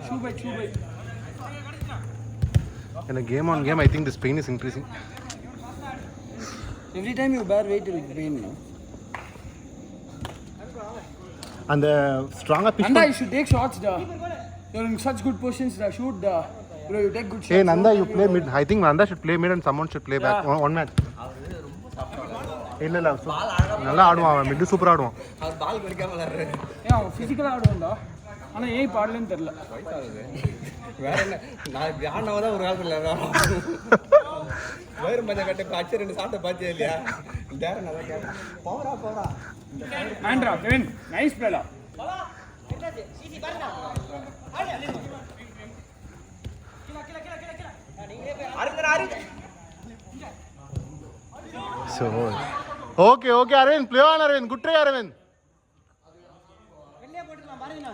shoe by. In a game on game, I think this pain is increasing. Every time you bear weight, it will pain, no? And the stronger pitch. Nanda, you should take shots, da. You're in such good positions, da. Shoot, da. Bro, you take good shots. Hey, Nanda, you play mid. I think Nanda should play mid and someone should play back. One match. இல்ல நல்லா ஆடுவான் அவன் mid சூப்பரா ஆடுவான் அவர் பால் கொடுக்காம விளையாடுறாரு அவன் பிசிக்கலா ஆடுவான்டா ஆனா ஏன் இப்ப ஆடலன்னு தெரியல வேற என்ன நான் ஆடினவ தான் ஒரு காலத்துல வயிறு மஞ்சள் கட்ட அச்சு 2 சாப்பிட்ட பாத்தியா இல்லையா வேற நல்லா கேட்டா பவரா ஆண்ட்ரா கெவின் நைஸ் பிளேடா சிசி பாருடா கில So okay Arvind, play on Arvind, good try Arvind. வெளிய போட்டுலாம் பாருங்க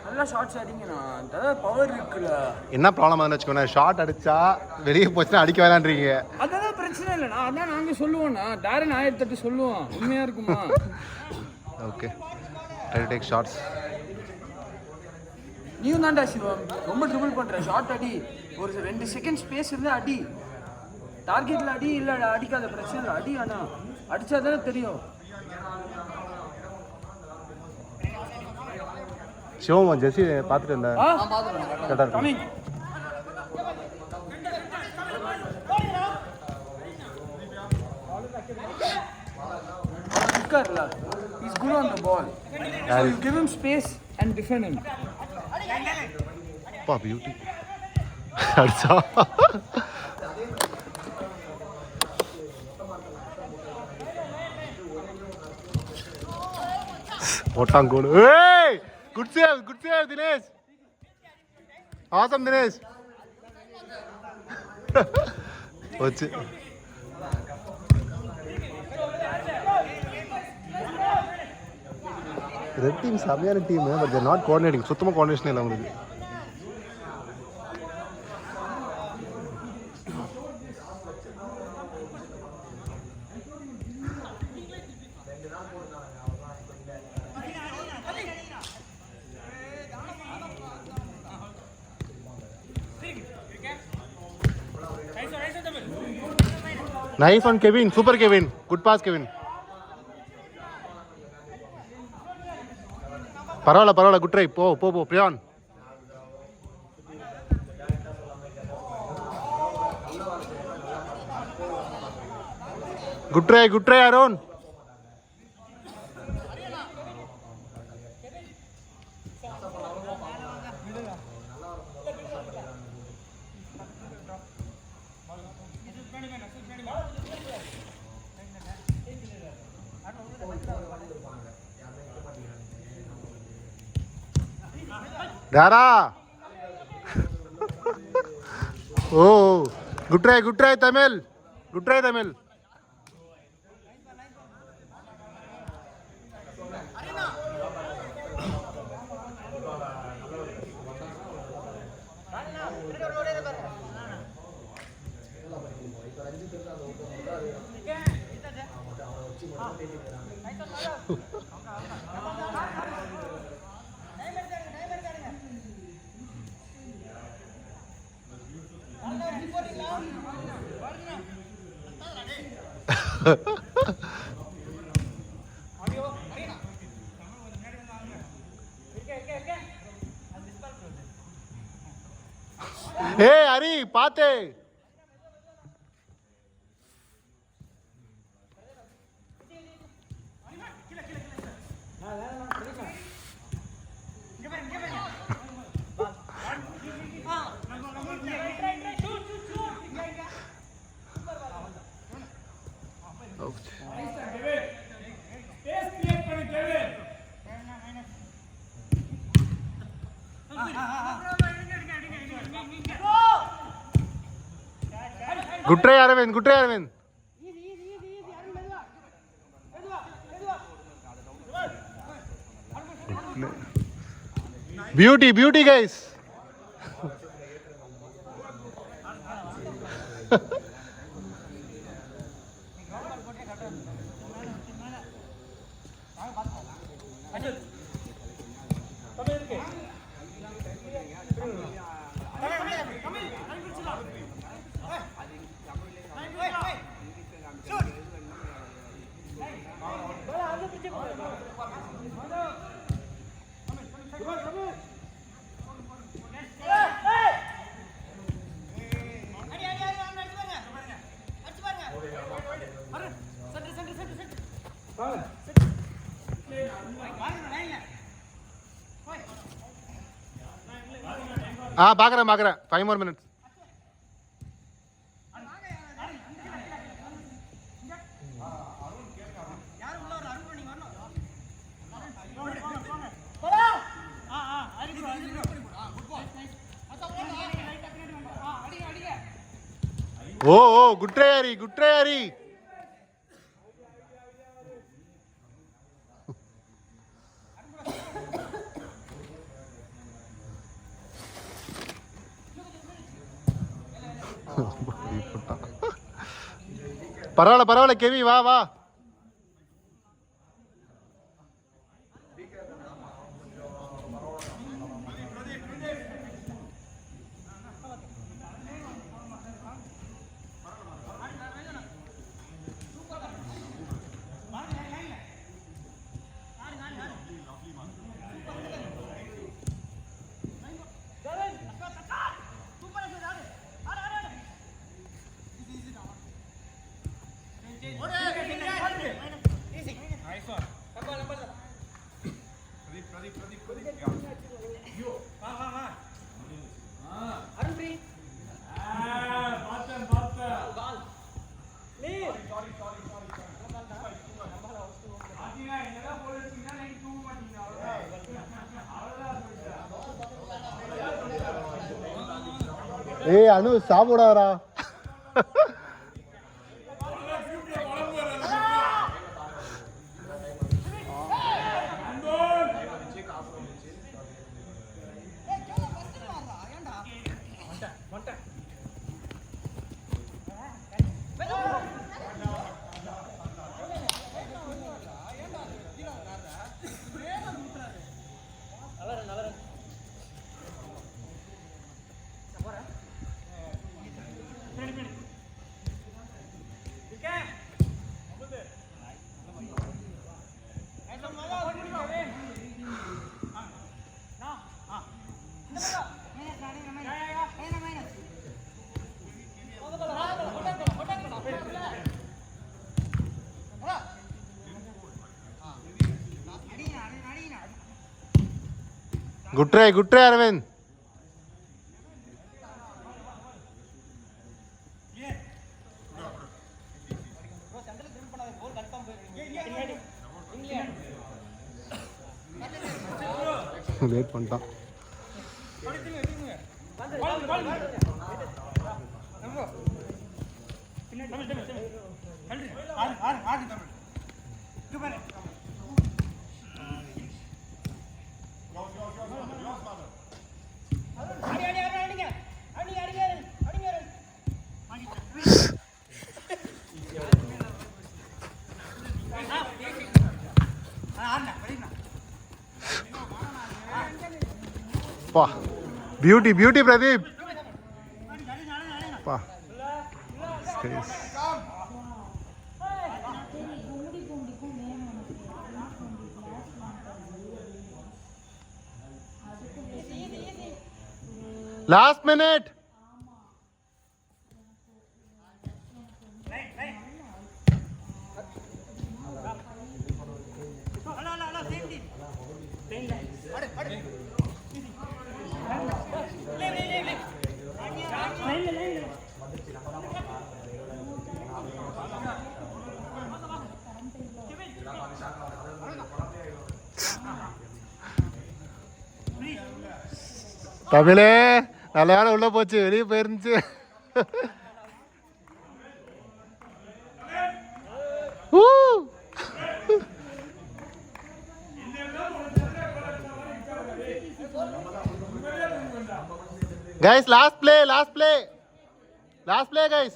நல்லா ஷாட்ஸ் அடிங்கனா அந்த பவர் இருக்குல என்ன ப்ராப்ளம் ஆனது வெச்சுக்கோங்க ஷாட் அடிச்சா வெளிய போச்சுனா அடிக்க வேணாம்ன்றீங்க அதெல்லாம் பிரச்சனை இல்லனா அதான் நாங்க சொல்லுவோம்னா டாரன் 1008 சொல்லுவோம் உண்மையா இருக்குமா okay try to take shots நீ தான்டா சிவம் ரொம்ப ட்ரிபிள் பண்ற ஷாட் அடி ஒரு 2 செகண்ட் ஸ்பேஸ் இருந்தா அடி டார்கெட்ல அடி இல்ல அடிக்காத பிரச்சனை இல்ல அடி ஆனா அடிச்சாதானே தெரியும் சிவம் ஜெர்சி பார்த்துட்டு இருந்தா பாத்துறேன் coming Karla, he's good on the ball. So you give him space and defend him. Pa beauty. Acha. What a goal. Hey! Good save, Dinesh. Awesome, Dinesh. What's it? Red team செமையான team but they're not coordinating. சுத்தமா coordination இல்ல உங்களுக்கு. Nice on Kevin, super Kevin. Good pass Kevin. பரவாயில்ல good try போ Brian good try Arun Dara. Oh, good try Tamil. Good try Tamil. Hey Ari, paate. Good try Arvind. Beauty guys. பார்க்குறேன் 5 more minutes. ஓ good try Hari. பரவாயில்ல கெவி வா. ஏய் அனு சாப்பிடாரா. Good try, Arvind. Late பண்ணிட்டான். பா beauty Pradeep பா last minute. தமிழே நல்ல வேலை உள்ள போச்சு, வெளியே போயிருந்துச்சு. Guys, last play guys.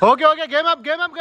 Okay, game up guys.